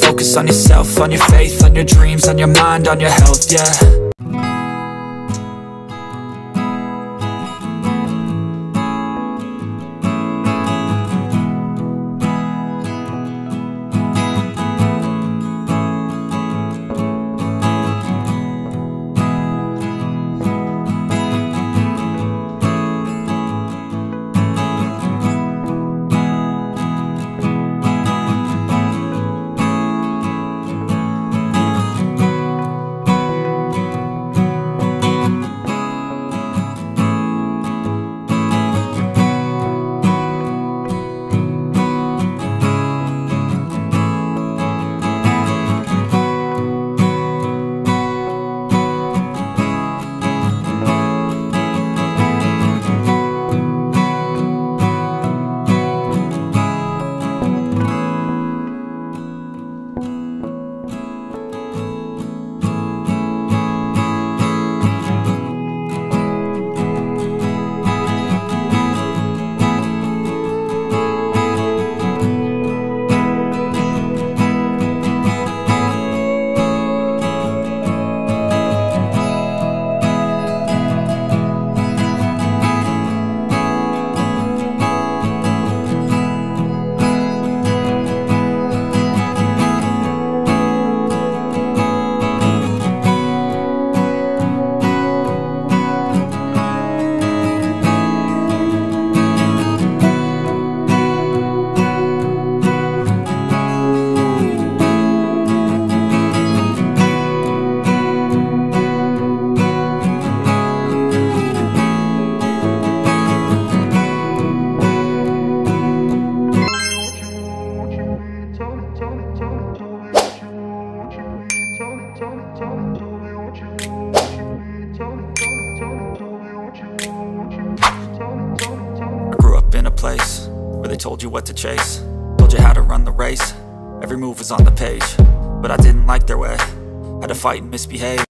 Focus on yourself, on your faith, on your dreams, on your mind, on your health, yeah. Told you what to chase, told you how to run the race. Every move was on the page, but I didn't like their way. Had to fight and misbehave,